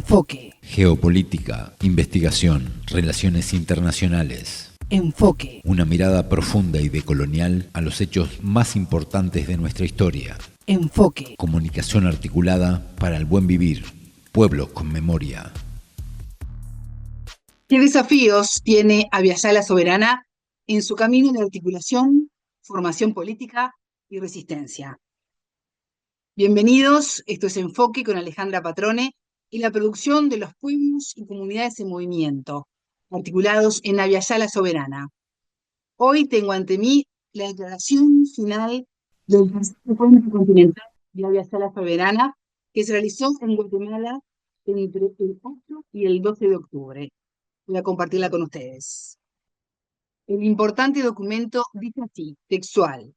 Enfoque. Geopolítica, investigación, relaciones internacionales. Enfoque. Una mirada profunda y decolonial a los hechos más importantes de nuestra historia. Enfoque. Comunicación articulada para el buen vivir. Pueblos con memoria. ¿Qué desafíos tiene Abya-Yala Soberana en su camino de articulación, formación política y resistencia? Bienvenidos, esto es Enfoque con Alejandra Patrone y la producción de los pueblos y comunidades en movimiento, articulados en Abya-Yala Soberana. Hoy tengo ante mí la declaración final del tercer encuentro continental de Abya-Yala Soberana que se realizó en Guatemala entre el 8 y el 12 de octubre. Voy a compartirla con ustedes. El importante documento dice así, textual: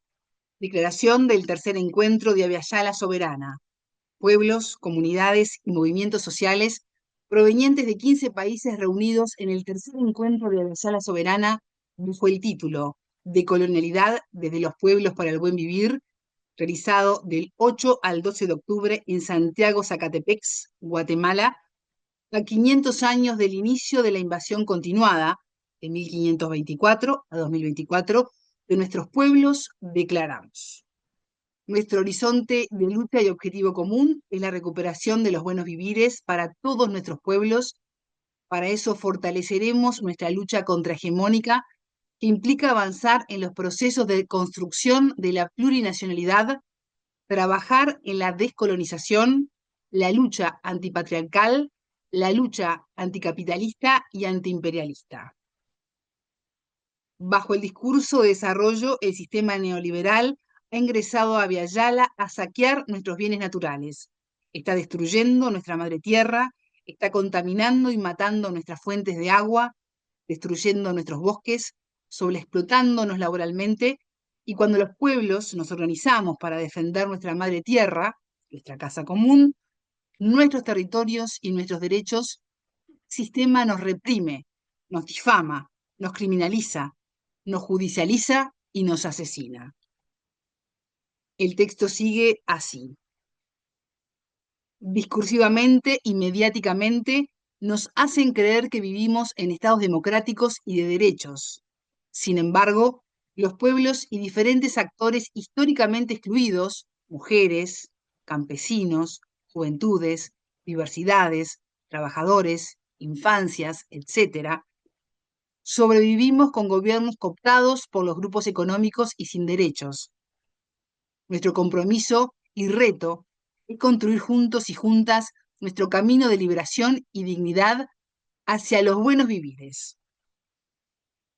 Declaración del tercer encuentro de Abya-Yala Soberana. Pueblos, comunidades y movimientos sociales provenientes de 15 países reunidos en el tercer encuentro de Abya-Yala Soberana bajo el título de Colonialidad desde los pueblos para el buen vivir, realizado del 8 al 12 de octubre en Santiago, Zacatepex, Guatemala, a 500 años del inicio de la invasión continuada, de 1524 a 2024, de nuestros pueblos, declaramos. Nuestro horizonte de lucha y objetivo común es la recuperación de los buenos vivires para todos nuestros pueblos. Para eso fortaleceremos nuestra lucha contrahegemónica, que implica avanzar en los procesos de construcción de la plurinacionalidad, trabajar en la descolonización, la lucha antipatriarcal, la lucha anticapitalista y antiimperialista. Bajo el discurso de desarrollo, el sistema neoliberal ha ingresado a Abya-Yala a saquear nuestros bienes naturales. Está destruyendo nuestra madre tierra, está contaminando y matando nuestras fuentes de agua, destruyendo nuestros bosques, sobreexplotándonos laboralmente, y cuando los pueblos nos organizamos para defender nuestra madre tierra, nuestra casa común, nuestros territorios y nuestros derechos, el sistema nos reprime, nos difama, nos criminaliza, nos judicializa y nos asesina. El texto sigue así. Discursivamente y mediáticamente nos hacen creer que vivimos en estados democráticos y de derechos. Sin embargo, los pueblos y diferentes actores históricamente excluidos, mujeres, campesinos, juventudes, diversidades, trabajadores, infancias, etc., sobrevivimos con gobiernos cooptados por los grupos económicos y sin derechos. Nuestro compromiso y reto es construir juntos y juntas nuestro camino de liberación y dignidad hacia los buenos vivires.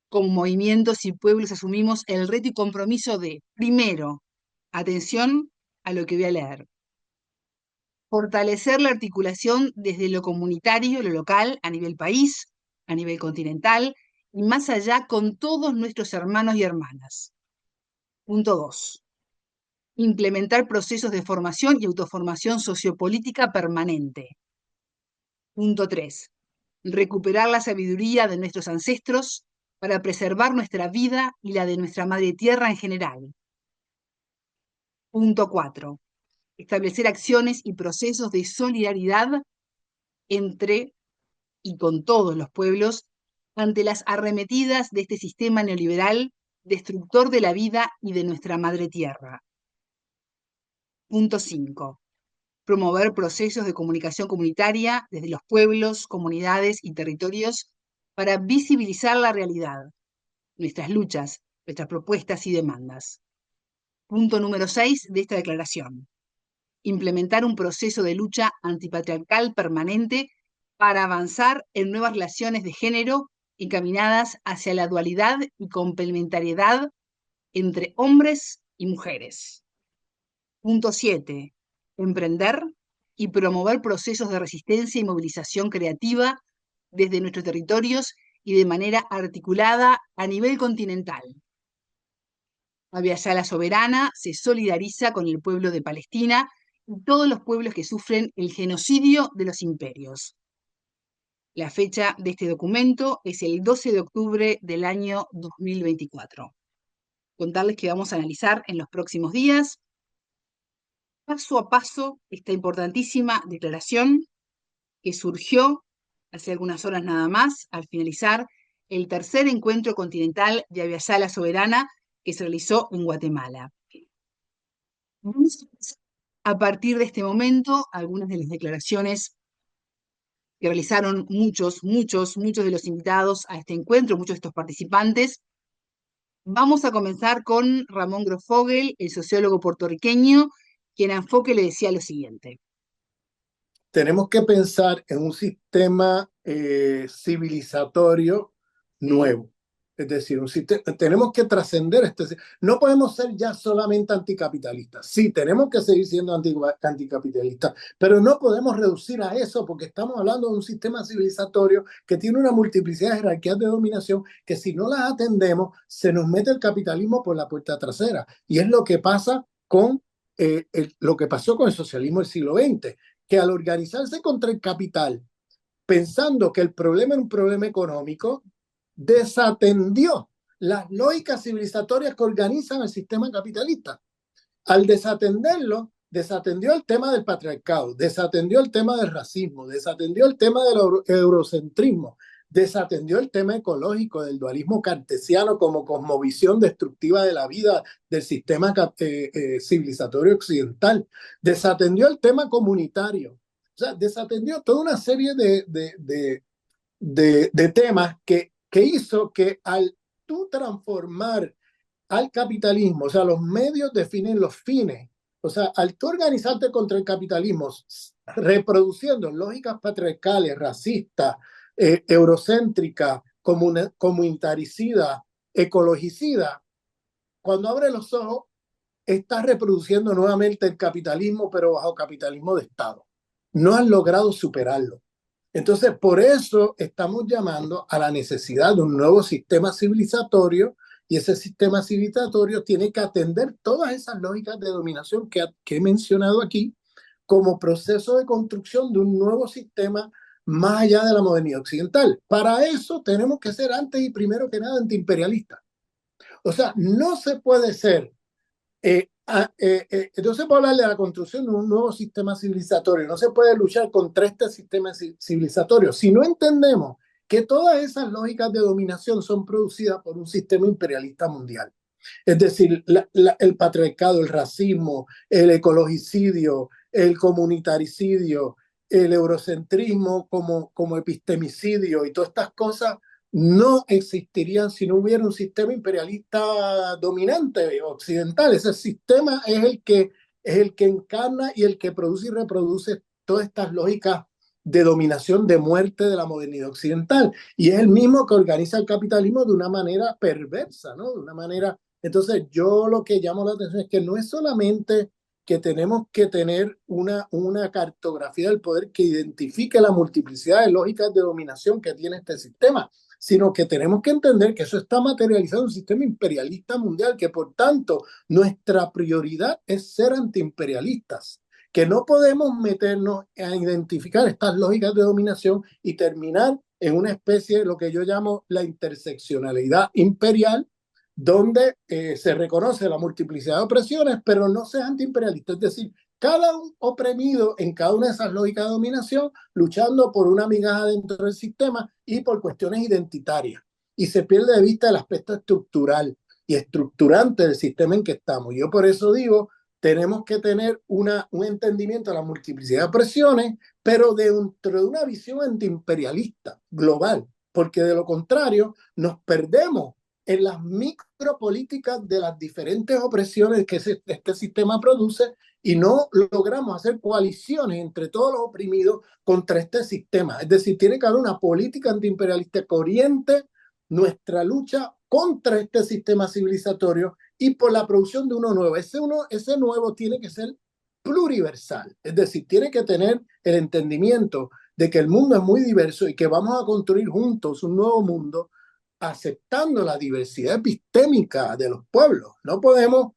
Como movimientos y pueblos asumimos el reto y compromiso de, primero, atención a lo que voy a leer, fortalecer la articulación desde lo comunitario, lo local, a nivel país, a nivel continental y más allá con todos nuestros hermanos y hermanas. Punto 2. Implementar procesos de formación y autoformación sociopolítica permanente. Punto 3. Recuperar la sabiduría de nuestros ancestros para preservar nuestra vida y la de nuestra madre tierra en general. Punto 4. Establecer acciones y procesos de solidaridad entre y con todos los pueblos ante las arremetidas de este sistema neoliberal destructor de la vida y de nuestra madre tierra. Punto 5. Promover procesos de comunicación comunitaria desde los pueblos, comunidades y territorios para visibilizar la realidad, nuestras luchas, nuestras propuestas y demandas. Punto número 6 de esta declaración. Implementar un proceso de lucha antipatriarcal permanente para avanzar en nuevas relaciones de género encaminadas hacia la dualidad y complementariedad entre hombres y mujeres. Punto 7. Emprender y promover procesos de resistencia y movilización creativa desde nuestros territorios y de manera articulada a nivel continental. Abya-Yala Soberana se solidariza con el pueblo de Palestina y todos los pueblos que sufren el genocidio de los imperios. La fecha de este documento es el 12 de octubre del año 2024. Contarles que vamos a analizar en los próximos días, paso a paso, esta importantísima declaración que surgió hace algunas horas nada más, al finalizar el tercer encuentro continental de Aviala Soberana que se realizó en Guatemala. Vamos a partir de este momento, algunas de las declaraciones que realizaron muchos de los invitados a este encuentro, muchos de estos participantes. Vamos a comenzar con Ramón Grosfogel, el sociólogo puertorriqueño, quien a Enfoque le decía lo siguiente. Tenemos que pensar en un sistema civilizatorio nuevo. Es decir, tenemos que trascender no podemos ser ya solamente anticapitalistas. Sí, tenemos que seguir siendo anticapitalistas, pero no podemos reducir a eso porque estamos hablando de un sistema civilizatorio que tiene una multiplicidad de jerarquías de dominación que si no las atendemos, se nos mete el capitalismo por la puerta trasera. Y es lo que pasa con lo que pasó con el socialismo del siglo XX, que al organizarse contra el capital, pensando que el problema era un problema económico, desatendió las lógicas civilizatorias que organizan el sistema capitalista. Al desatenderlo, desatendió el tema del patriarcado, desatendió el tema del racismo, desatendió el tema del eurocentrismo, desatendió el tema ecológico, del dualismo cartesiano como cosmovisión destructiva de la vida del sistema civilizatorio occidental, desatendió el tema comunitario, o sea, desatendió toda una serie de temas que hizo que al tú transformar al capitalismo, o sea, los medios definen los fines, o sea, al tú organizarte contra el capitalismo, reproduciendo lógicas patriarcales, racistas, eurocéntricas, comunitaricidas, ecologicidas, cuando abres los ojos, estás reproduciendo nuevamente el capitalismo, pero bajo capitalismo de Estado. No has logrado superarlo. Entonces, por eso estamos llamando a la necesidad de un nuevo sistema civilizatorio, y ese sistema civilizatorio tiene que atender todas esas lógicas de dominación que he mencionado aquí como proceso de construcción de un nuevo sistema más allá de la modernidad occidental. Para eso tenemos que ser antes y primero que nada antiimperialistas. O sea, no se puede ser no se puede hablar de la construcción de un nuevo sistema civilizatorio, no se puede luchar contra este sistema civilizatorio si no entendemos que todas esas lógicas de dominación son producidas por un sistema imperialista mundial. Es decir, el patriarcado, el racismo, el ecologicidio, el comunitaricidio, el eurocentrismo como epistemicidio y todas estas cosas no existirían si no hubiera un sistema imperialista dominante occidental. Ese sistema es el que encarna y el que produce y reproduce todas estas lógicas de dominación, de muerte de la modernidad occidental. Y es el mismo que organiza el capitalismo de una manera perversa, ¿no? De una manera... Entonces, yo lo que llamo la atención es que no es solamente que tenemos que tener una cartografía del poder que identifique la multiplicidad de lógicas de dominación que tiene este sistema, sino que tenemos que entender que eso está materializado en un sistema imperialista mundial, que por tanto nuestra prioridad es ser antiimperialistas, que no podemos meternos a identificar estas lógicas de dominación y terminar en una especie de lo que yo llamo la interseccionalidad imperial, donde se reconoce la multiplicidad de opresiones, pero no se es antiimperialista, es decir, cada oprimido en cada una de esas lógicas de dominación, luchando por una migaja dentro del sistema y por cuestiones identitarias. Y se pierde de vista el aspecto estructural y estructurante del sistema en que estamos. Yo por eso digo, tenemos que tener un entendimiento de la multiplicidad de opresiones, pero dentro de una visión antiimperialista global, porque de lo contrario nos perdemos en las micropolíticas de las diferentes opresiones que este sistema produce y no logramos hacer coaliciones entre todos los oprimidos contra este sistema. Es decir, tiene que haber una política antiimperialista que oriente nuestra lucha contra este sistema civilizatorio y por la producción de uno nuevo. Ese nuevo tiene que ser pluriversal, es decir, tiene que tener el entendimiento de que el mundo es muy diverso y que vamos a construir juntos un nuevo mundo aceptando la diversidad epistémica de los pueblos. No podemos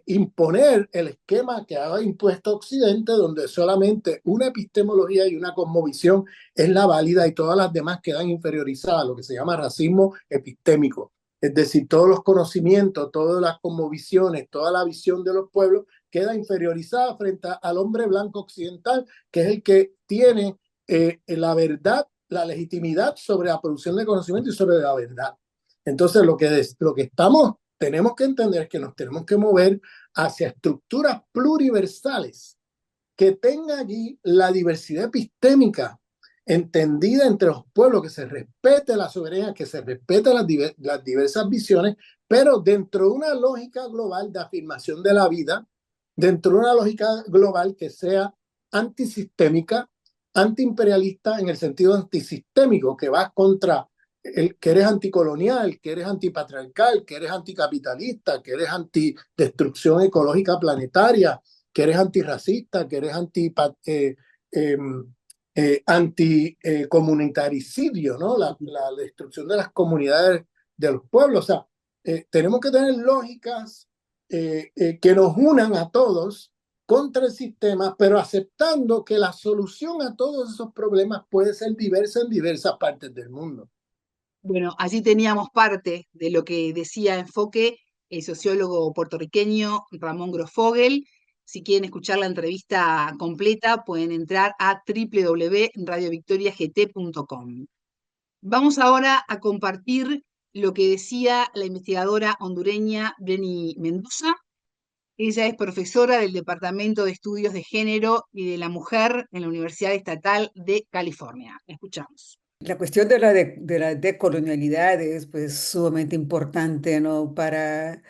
imponer el esquema que ha impuesto Occidente, donde solamente una epistemología y una cosmovisión es la válida y todas las demás quedan inferiorizadas, lo que se llama racismo epistémico. Es decir, todos los conocimientos, todas las cosmovisiones, toda la visión de los pueblos queda inferiorizada frente al hombre blanco occidental, que es el que tiene la verdad, la legitimidad sobre la producción de conocimiento y sobre la verdad. Entonces, lo que tenemos que entender es que nos tenemos que mover hacia estructuras pluriversales que tengan allí la diversidad epistémica entendida entre los pueblos, que se respete la soberanía, que se respete las diversas visiones, pero dentro de una lógica global de afirmación de la vida, dentro de una lógica global que sea antisistémica, antiimperialista en el sentido antisistémico, que va contra que eres anticolonial, que eres antipatriarcal, que eres anticapitalista, que eres antidestrucción ecológica planetaria, que eres antirracista, que eres anticomunitaricidio, ¿no? La destrucción de las comunidades de los pueblos. O sea, tenemos que tener lógicas que nos unan a todos contra el sistema, pero aceptando que la solución a todos esos problemas puede ser diversa en diversas partes del mundo. Bueno, allí teníamos parte de lo que decía Enfoque el sociólogo puertorriqueño Ramón Grosfogel. Si quieren escuchar la entrevista completa, pueden entrar a www.radiovictoriagt.com. Vamos ahora a compartir lo que decía la investigadora hondureña Brenny Mendoza. Ella es profesora del Departamento de Estudios de Género y de la Mujer en la Universidad Estatal de California. La escuchamos. La cuestión de la decolonialidad es pues sumamente importante, ¿no? Para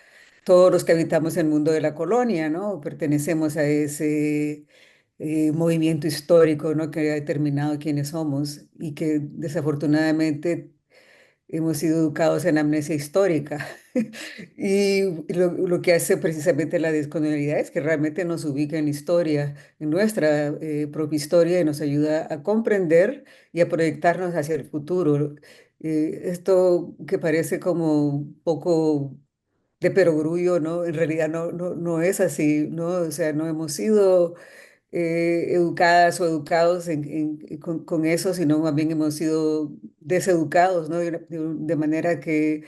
todos los que habitamos el mundo de la colonia, ¿no? Pertenecemos a ese movimiento histórico, ¿no? Que ha determinado quiénes somos y que desafortunadamente hemos sido educados en amnesia histórica. Y lo que hace precisamente la descolonialidad es que realmente nos ubica en la historia, en nuestra propia historia, y nos ayuda a comprender y a proyectarnos hacia el futuro. Esto que parece como un poco de perogrullo, ¿no? En realidad no es así, ¿no? O sea, no hemos sido educadas o educados con eso, sino más bien hemos sido deseducados, ¿no? De manera que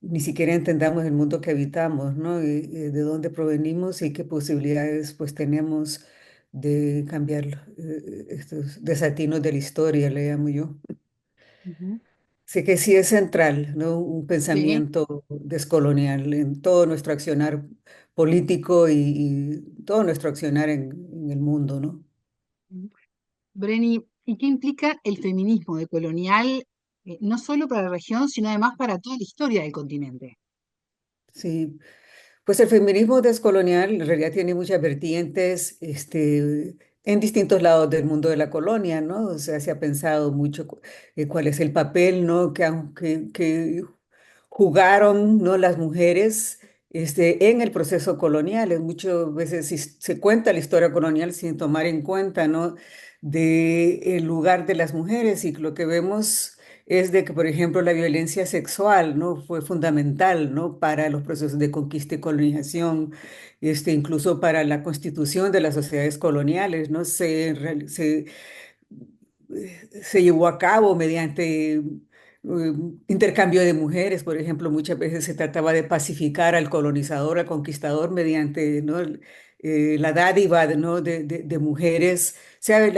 ni siquiera entendamos el mundo que habitamos, ¿no? Y de dónde provenimos y qué posibilidades pues tenemos de cambiar estos desatinos de la historia, le llamo yo. Ujú. Sé que sí es central, ¿no? Un Sí. pensamiento descolonial en todo nuestro accionar político y todo nuestro accionar en el mundo, ¿no? Brenny, ¿y qué implica el feminismo decolonial, no solo para la región, sino además para toda la historia del continente? Sí, pues el feminismo descolonial en realidad tiene muchas vertientes, en distintos lados del mundo de la colonia, ¿no? O sea, se ha pensado mucho cuál es el papel, ¿no? Que jugaron, ¿no? Las mujeres, en el proceso colonial. Muchas veces se cuenta la historia colonial sin tomar en cuenta, ¿no? De el lugar de las mujeres, y lo que vemos es de que, por ejemplo, la violencia sexual, ¿no? Fue fundamental, ¿no? Para los procesos de conquista y colonización, incluso para la constitución de las sociedades coloniales, ¿no? Se llevó a cabo mediante intercambio de mujeres. Por ejemplo, muchas veces se trataba de pacificar al colonizador, al conquistador, mediante, ¿no? La dádiva, ¿no? De mujeres. O sea,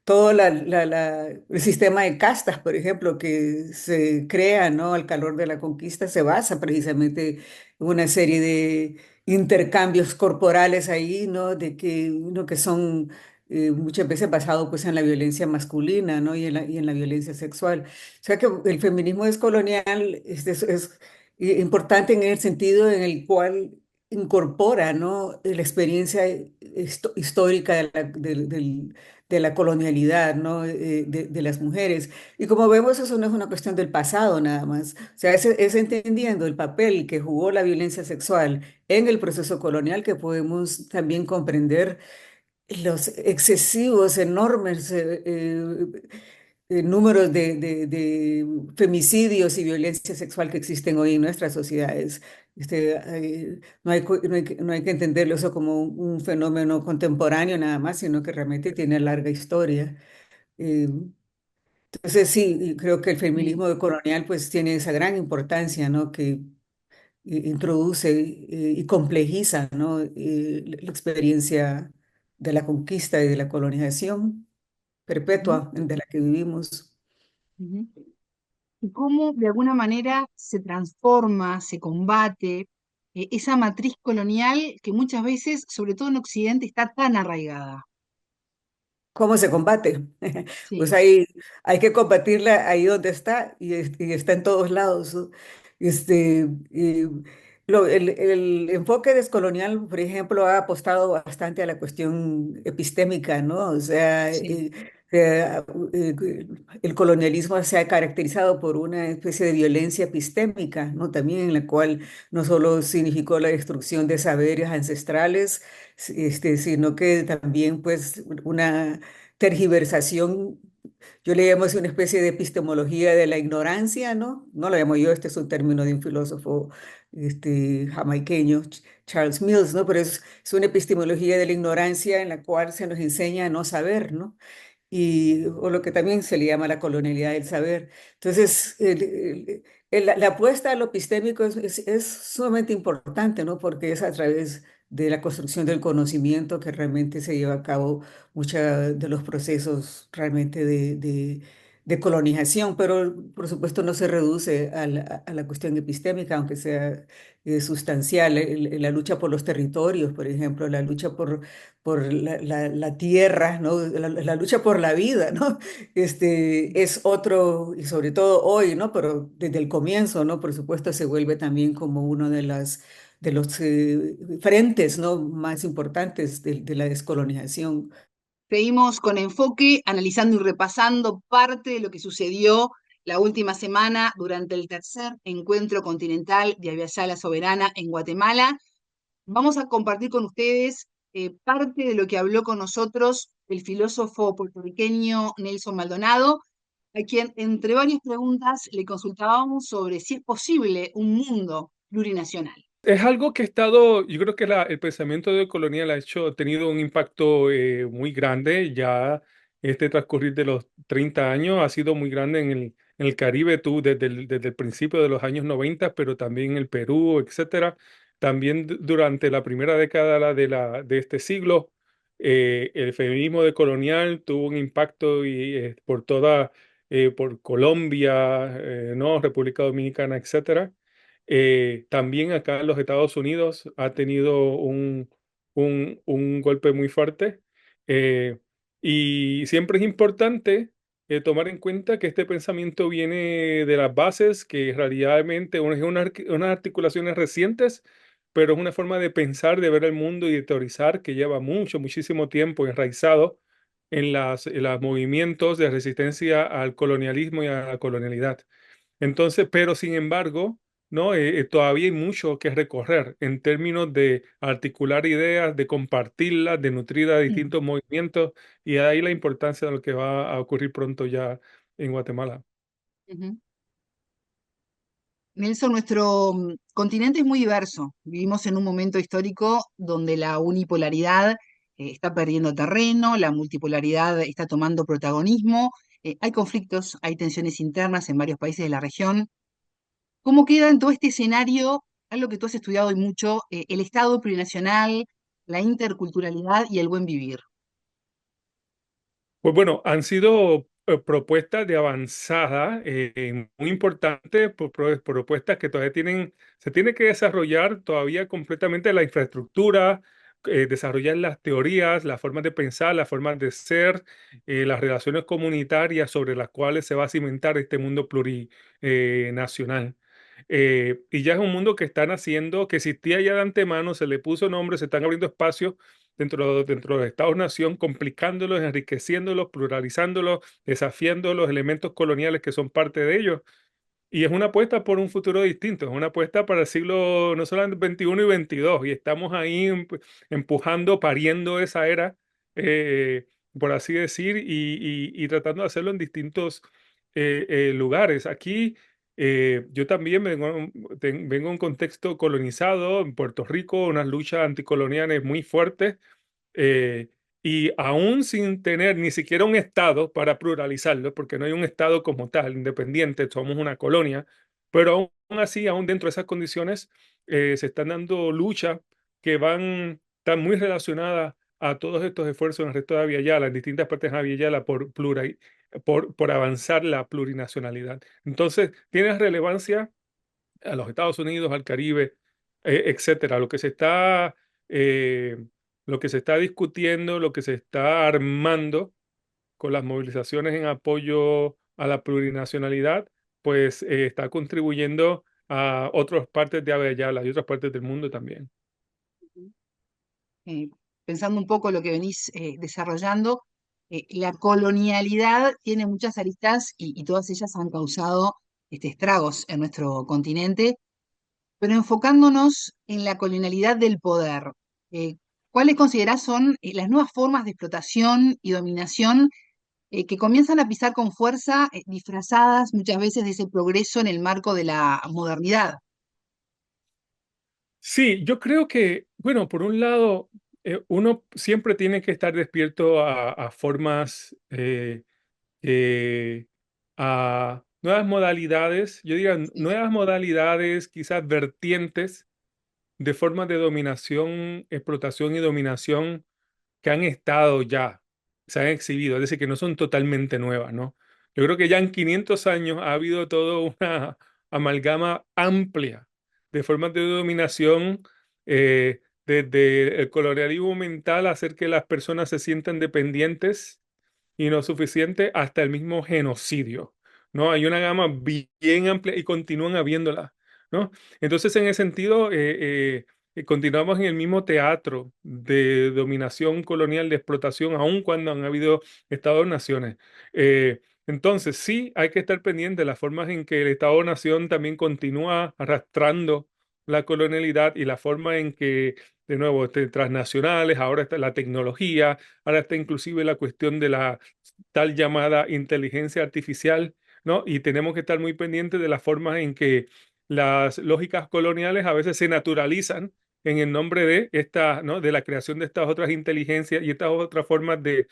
todo el sistema de castas, por ejemplo, que se crea, ¿no? Al calor de la conquista, se basa precisamente en una serie de intercambios corporales ahí, ¿no? Que son muchas veces basado pues en la violencia masculina, ¿no? Y en la violencia sexual. O sea que el feminismo descolonial es importante en el sentido en el cual incorpora, ¿no? La experiencia histórica de la colonialidad, ¿no? De las mujeres. Y como vemos, eso no es una cuestión del pasado nada más. O sea, es entendiendo el papel que jugó la violencia sexual en el proceso colonial que podemos también comprender los excesivos, enormes números de femicidios y violencia sexual que existen hoy en nuestras sociedades. No hay que entenderlo eso como un fenómeno contemporáneo nada más, sino que realmente tiene larga historia. Eh, entonces sí, y creo que el Sí. feminismo colonial pues tiene esa gran importancia, ¿no? Que introduce y complejiza, ¿no? La experiencia de la conquista y de la colonización. Ujú, perpetua de la que vivimos. ujú. Y cómo de alguna manera se transforma, se combate esa matriz colonial que muchas veces, sobre todo en Occidente, está tan arraigada. ¿Cómo se combate? Pues Sí, hay que combatirla ahí donde está y está en todos lados, ¿no? Y el enfoque descolonial, por ejemplo, ha apostado bastante a la cuestión epistémica, ¿no? O sea, sí. eh, el colonialismo se ha caracterizado por una especie de violencia epistémica, ¿no? También en la cual no solo significó la destrucción de saberes ancestrales, sino que también pues una tergiversación, yo le llamo así una especie de epistemología de la ignorancia, ¿no? No lo llamo yo, este es un término de un filósofo jamaiqueño, Charles Mills, ¿no? Pero es una epistemología de la ignorancia en la cual se nos enseña a no saber, ¿no? O lo que también se le llama la colonialidad del saber. Entonces, la apuesta a lo epistémico es sumamente importante, ¿no? Porque es a través de la construcción del conocimiento que realmente se lleva a cabo muchos de los procesos realmente de colonización, pero por supuesto no se reduce a la cuestión epistémica, aunque sea sustancial. La lucha por los territorios, por ejemplo, la lucha por la tierra, ¿no? La lucha por la vida, ¿no? Es otro, y sobre todo hoy, ¿no? Pero desde el comienzo, ¿no? Por supuesto, se vuelve también como uno de los frentes, ¿no? Más importantes de la descolonización. Seguimos con enfoque, analizando y repasando parte de lo que sucedió la última semana durante el tercer encuentro continental de Aviala Soberana en Guatemala. Vamos a compartir con ustedes parte de lo que habló con nosotros el filósofo puertorriqueño Nelson Maldonado, a quien entre varias preguntas le consultábamos sobre si es posible un mundo plurinacional. Es algo que ha estado, yo creo que el pensamiento de colonial ha tenido un impacto muy grande. Ya este transcurrir de los 30 años ha sido muy grande en el Caribe, tú, desde el principio de los años 90, pero también en el Perú, etcétera. También durante la primera década de este siglo, el feminismo de colonial tuvo un impacto por Colombia, ¿no? República Dominicana, etcétera. También acá en los Estados Unidos ha tenido un golpe muy fuerte. eh, y siempre es importante tomar en cuenta que este pensamiento viene de las bases, que realmente unas articulaciones recientes, pero es una forma de pensar, de ver el mundo y de teorizar que lleva muchísimo tiempo enraizado en los movimientos de resistencia al colonialismo y a la colonialidad. Entonces, pero sin embargo, ¿no? Todavía hay mucho que recorrer en términos de articular ideas, de compartirlas, de nutrir a Mm. distintos movimientos, y de ahí la importancia de lo que va a ocurrir pronto ya en Guatemala. Ujú. Nelson, nuestro continente es muy diverso. Vivimos en un momento histórico donde la unipolaridad está perdiendo terreno, la multipolaridad está tomando protagonismo, hay conflictos, hay tensiones internas en varios países de la región. ¿Cómo queda en todo este escenario, algo que tú has estudiado y mucho, el Estado plurinacional, la interculturalidad y el buen vivir? Pues bueno, han sido propuestas de avanzada muy importantes, propuestas que todavía se tiene que desarrollar todavía completamente la infraestructura, desarrollar las teorías, las formas de pensar, las formas de ser, las relaciones comunitarias sobre las cuales se va a cimentar este mundo plurinacional. Y ya es un mundo que están haciendo, que existía ya de antemano, se le puso nombre, se están abriendo espacios dentro de los Estados-nación, complicándolos, enriqueciéndolos, pluralizándolos, desafiando los elementos coloniales que son parte de ellos. Y es una apuesta por un futuro distinto, es una apuesta para el siglo no solamente XXI y XXII, y estamos ahí empujando, pariendo esa era, por así decir, y tratando de hacerlo en distintos lugares. Aquí yo también vengo de un contexto colonizado en Puerto Rico, unas luchas anticoloniales muy fuertes, eh, y aún sin tener ni siquiera un Estado para pluralizarlo, porque no hay un Estado como tal, independiente, somos una colonia, pero aún así, aún dentro de esas condiciones, se están dando luchas que están muy relacionadas a todos estos esfuerzos en el resto de Abya Yala, en distintas partes de Abya Yala, por avanzar la plurinacionalidad. Entonces, tiene relevancia a los Estados Unidos, al Caribe, etcétera. Eh, lo que se está discutiendo, lo que se está armando con las movilizaciones en apoyo a la plurinacionalidad, pues está contribuyendo a otras partes de Abya Yala y otras partes del mundo también. Eh, Pensando un poco lo que venís desarrollando, la colonialidad tiene muchas aristas y todas ellas han causado estragos en nuestro continente, pero enfocándonos en la colonialidad del poder, eh, ¿cuáles considerás son las nuevas formas de explotación y dominación que comienzan a pisar con fuerza, disfrazadas muchas veces de ese progreso en el marco de la modernidad? Sí, yo creo que, bueno, por un lado, uno siempre tiene que estar despierto a formas, eh, a nuevas modalidades, yo diría Sí. nuevas modalidades, quizás vertientes de formas de dominación, explotación y dominación que han estado ya, se han exhibido, es decir, que no son totalmente nuevas, ¿no? Yo creo que ya en 500 años ha habido toda una amalgama amplia de formas de dominación, desde el colonialismo mental, hacer que las personas se sientan dependientes y no suficiente, hasta el mismo genocidio, ¿no? Hay una gama bien amplia y continúan habiéndola, ¿no? Entonces, en ese sentido, continuamos en el mismo teatro de dominación colonial, de explotación, aun cuando han habido Estados-naciones. Entonces, sí, hay que estar pendiente de las formas en que el Estado-nación también continúa arrastrando la colonialidad y la forma en que, de nuevo, transnacionales, ahora está la tecnología, ahora está inclusive la cuestión de la tal llamada inteligencia artificial, ¿no? Y tenemos que estar muy pendientes de las formas en que las lógicas coloniales a veces se naturalizan en el nombre de esta, ¿no? De la creación de estas otras inteligencias y estas otras formas de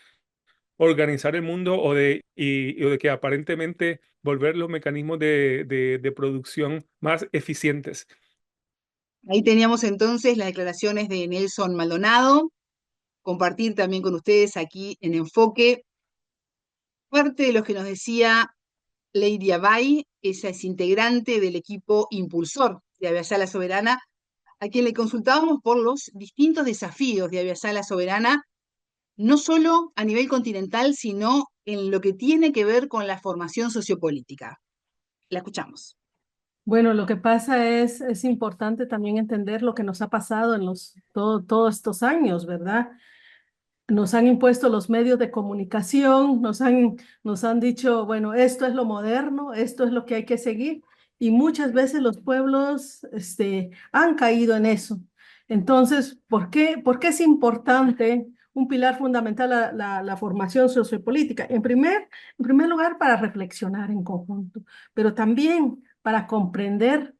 organizar el mundo o de que aparentemente volver los mecanismos de producción más eficientes. Ahí teníamos entonces las declaraciones de Nelson Maldonado, compartir también con ustedes aquí en Enfoque parte de lo que nos decía Lady Abay. Ella es integrante del equipo impulsor de Abya Yala Soberana, a quien le consultábamos por los distintos desafíos de Abya Yala Soberana, no solo a nivel continental, sino en lo que tiene que ver con la formación sociopolítica. La escuchamos. Bueno, lo que pasa es importante también entender lo que nos ha pasado en todos estos años, ¿verdad? Nos han impuesto los medios de comunicación, nos han dicho, bueno, esto es lo moderno, esto es lo que hay que seguir, y muchas veces los pueblos han caído en eso. Entonces, por qué es importante un pilar fundamental la formación sociopolítica? En primer lugar, para reflexionar en conjunto, pero también para comprender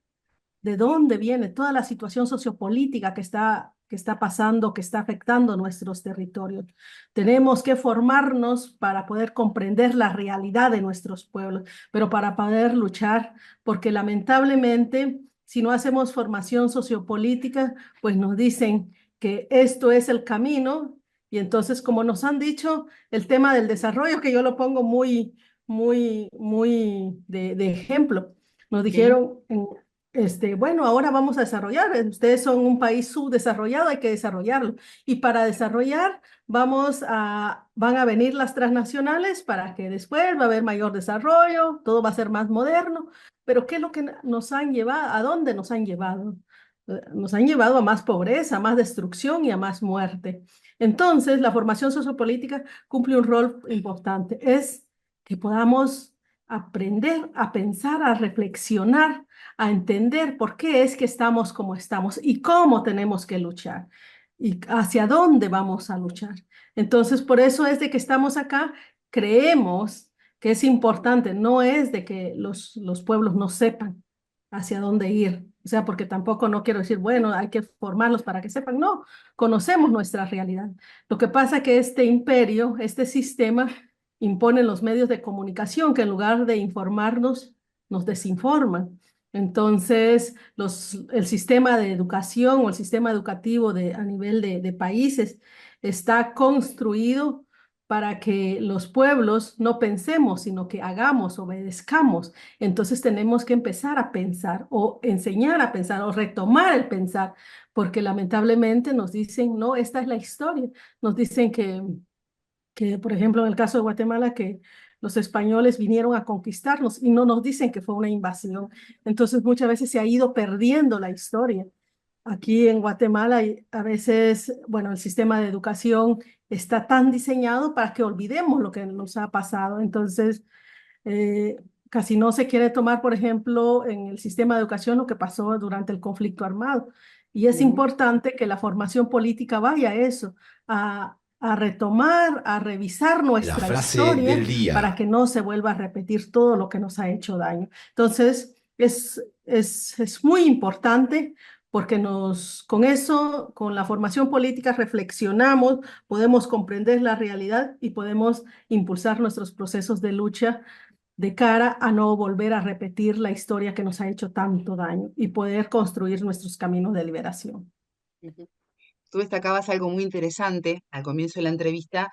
de dónde viene toda la situación sociopolítica que está pasando, que está afectando nuestros territorios. Tenemos que formarnos para poder comprender la realidad de nuestros pueblos, pero para poder luchar, porque lamentablemente, si no hacemos formación sociopolítica, pues nos dicen que esto es el camino, y entonces, como nos han dicho, el tema del desarrollo, que yo lo pongo muy de ejemplo, nos ¿Sí? dijeron bueno, ahora vamos a desarrollar. Ustedes son un país subdesarrollado, hay que desarrollarlo. Y para desarrollar, van a venir las transnacionales para que después va a haber mayor desarrollo, todo va a ser más moderno. Pero ¿qué es lo que nos han llevado? ¿A dónde nos han llevado? Nos han llevado a más pobreza, a más destrucción y a más muerte. Entonces, la formación sociopolítica cumple un rol importante. Es que podamos aprender a pensar, a reflexionar, a entender por qué es que estamos como estamos y cómo tenemos que luchar y hacia dónde vamos a luchar. Entonces, por eso es de que estamos acá, creemos que es importante, no es de que los pueblos no sepan hacia dónde ir. O sea, porque tampoco no quiero decir, bueno, hay que formarlos para que sepan. No, conocemos nuestra realidad. Lo que pasa es que este imperio, este sistema, impone los medios de comunicación que en lugar de informarnos, nos desinforman. Entonces, el sistema de educación o el sistema educativo a nivel de países está construido para que los pueblos no pensemos, sino que hagamos, obedezcamos. Entonces tenemos que empezar a pensar o enseñar a pensar o retomar el pensar, porque lamentablemente nos dicen, no, esta es la historia. Nos dicen que, por ejemplo, en el caso de Guatemala, que los españoles vinieron a conquistarnos y no nos dicen que fue una invasión. Entonces muchas veces se ha ido perdiendo la historia. Aquí en Guatemala a veces, bueno, el sistema de educación está tan diseñado para que olvidemos lo que nos ha pasado. Entonces, casi no se quiere tomar, por ejemplo, en el sistema de educación lo que pasó durante el conflicto armado. Y es importante que la formación política vaya a eso, a retomar, a revisar La nuestra frase historia del para día. que no se vuelva a repetir todo lo que nos ha hecho daño. Entonces, es muy importante porque con eso, con la formación política, reflexionamos, podemos comprender la realidad y podemos impulsar nuestros procesos de lucha de cara a no volver a repetir la historia que nos ha hecho tanto daño y poder construir nuestros caminos de liberación. Ujú. Tú destacabas algo muy interesante al comienzo de la entrevista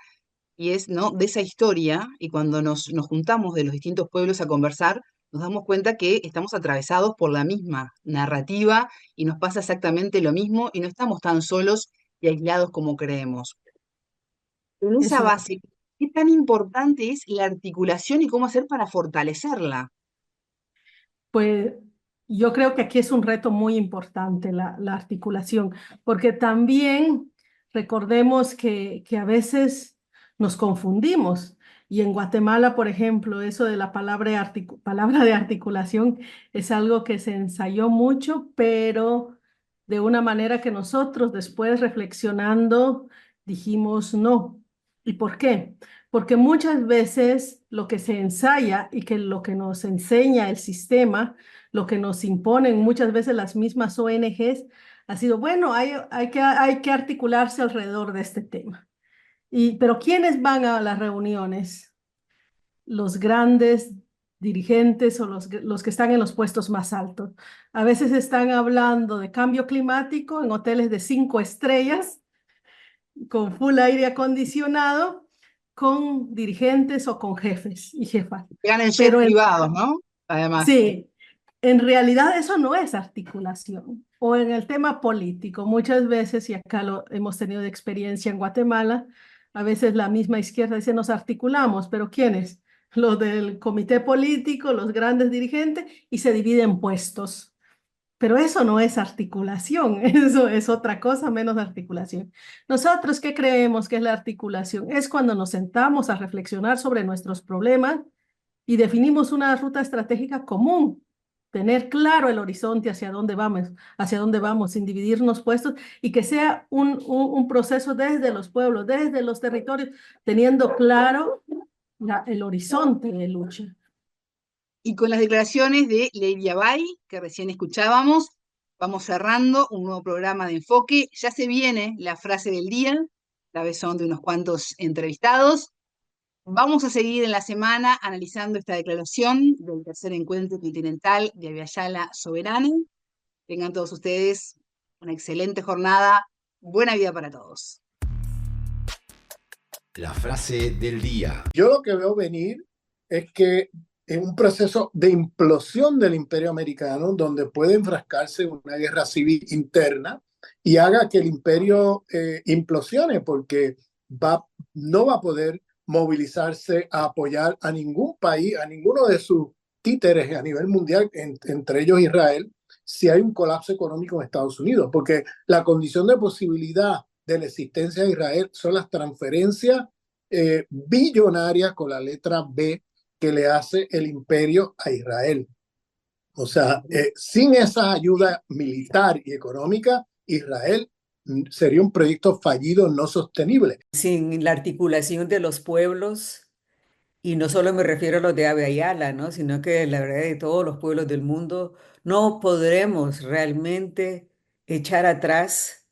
y es, ¿no? De esa historia, y cuando nos juntamos de los distintos pueblos a conversar, nos damos cuenta que estamos atravesados por la misma narrativa y nos pasa exactamente lo mismo y no estamos tan solos y aislados como creemos. En esa Eso es. base, ¿qué tan importante es la articulación y cómo hacer para fortalecerla? Pues yo creo que aquí es un reto muy importante la articulación, porque también recordemos que a veces nos confundimos. Y en Guatemala, por ejemplo, eso de la palabra de articulación es algo que se ensayó mucho, pero de una manera que nosotros después reflexionando dijimos no. ¿Y por qué? Porque muchas veces lo que se ensaya y que lo que nos enseña el sistema, lo que nos imponen muchas veces las mismas ONGs, ha sido, bueno, hay que articularse alrededor de este tema. Pero ¿quiénes van a las reuniones? Los grandes dirigentes o los que están en los puestos más altos. A veces están hablando de cambio climático en hoteles de 5 estrellas con full aire acondicionado, con dirigentes o con jefes y jefas. Ganan jets Pero privados, ¿no? Además. sí, en realidad eso no es articulación. O en el tema político, muchas veces, y acá lo hemos tenido de experiencia en Guatemala, a veces la misma izquierda dice nos articulamos, pero ¿quiénes? Los del comité político, los grandes dirigentes, y se dividen puestos. Pero eso no es articulación, eso es otra cosa menos articulación. Nosotros, ¿qué creemos que es la articulación? Es cuando nos sentamos a reflexionar sobre nuestros problemas y definimos una ruta estratégica común, tener claro el horizonte hacia dónde vamos, sin dividirnos puestos y que sea un proceso desde los pueblos, desde los territorios, teniendo claro el horizonte de lucha. Y con las declaraciones de Lady Abay, que recién escuchábamos, vamos cerrando un nuevo programa de enfoque. Ya se viene la frase del día, la vez son de unos cuantos entrevistados. Vamos a seguir en la semana analizando esta declaración del tercer encuentro continental de Abya Soberana. Tengan todos ustedes una excelente jornada. Buena vida para todos. La frase del día. Yo lo que veo venir es que en un proceso de implosión del imperio americano, donde puede enfrascarse en una guerra civil interna y haga que el imperio implosione, porque no va a poder movilizarse a apoyar a ningún país, a ninguno de sus títeres a nivel mundial, entre ellos Israel, si hay un colapso económico en Estados Unidos, porque la condición de posibilidad de la existencia de Israel son las transferencias billonarias con la letra B que le hace el imperio a Israel. O sea, sin esa ayuda militar y económica, Israel sería un proyecto fallido, no sostenible. Sin la articulación de los pueblos, y no solo me refiero a los de Abya Yala, ¿no? Sino que la verdad de todos los pueblos del mundo, no podremos realmente echar atrás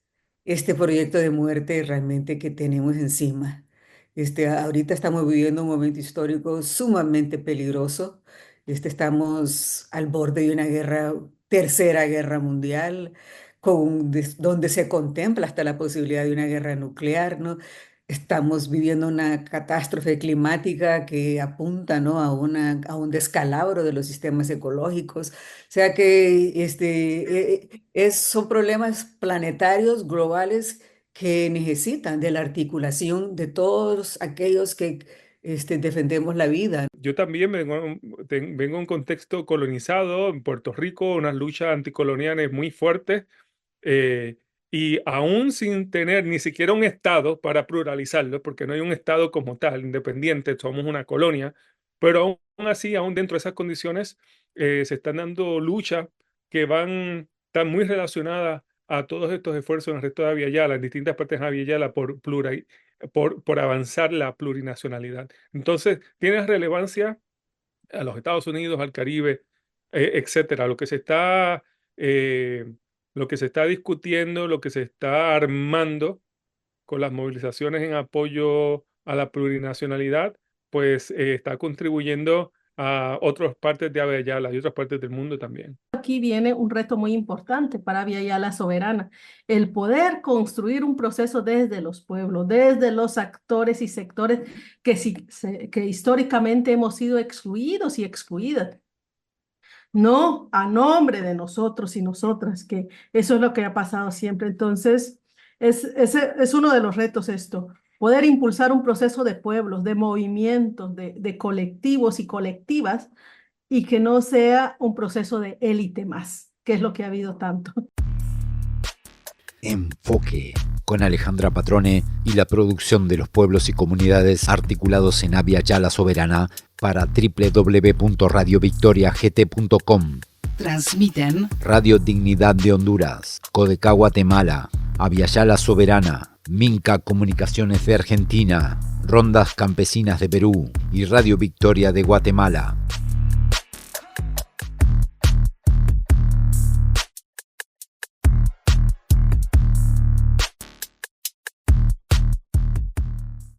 este proyecto de muerte realmente que tenemos encima. Ahorita estamos viviendo un momento histórico sumamente peligroso. Estamos al borde de una guerra, tercera guerra mundial, donde se contempla hasta la posibilidad de una guerra nuclear, ¿no? Estamos viviendo una catástrofe climática que apunta, ¿no? a un descalabro de los sistemas ecológicos. O sea que son problemas planetarios, globales, que necesitan de la articulación de todos aquellos que defendemos la vida. Yo también vengo de un contexto colonizado en Puerto Rico, unas luchas anticoloniales muy fuertes, y aún sin tener ni siquiera un Estado para pluralizarlo, porque no hay un Estado como tal, independiente, somos una colonia, pero aún así, aún dentro de esas condiciones, se están dando luchas que están muy relacionadas a todos estos esfuerzos en el resto de Abya Yala, en distintas partes de Abya Yala, por avanzar la plurinacionalidad. Entonces, tiene relevancia a los Estados Unidos, al Caribe, etcétera. Lo que se está discutiendo, lo que se está armando con las movilizaciones en apoyo a la plurinacionalidad, pues está contribuyendo a otras partes de Abya Yala y otras partes del mundo también. Aquí viene un reto muy importante para Abya Yala Soberana, el poder construir un proceso desde los pueblos, desde los actores y sectores que históricamente hemos sido excluidos y excluidas. No a nombre de nosotros y nosotras, que eso es lo que ha pasado siempre. Entonces, es uno de los retos esto, poder impulsar un proceso de pueblos, de movimientos, de colectivos y colectivas, y que no sea un proceso de élite más, que es lo que ha habido tanto. Enfoque, con Alejandra Patrone y la producción de los pueblos y comunidades articulados en Abya Yala Soberana para www.radiovictoriagt.com. Transmiten Radio Dignidad de Honduras, Codecá Guatemala, Abya Yala Soberana, Minca Comunicaciones de Argentina, Rondas Campesinas de Perú y Radio Victoria de Guatemala.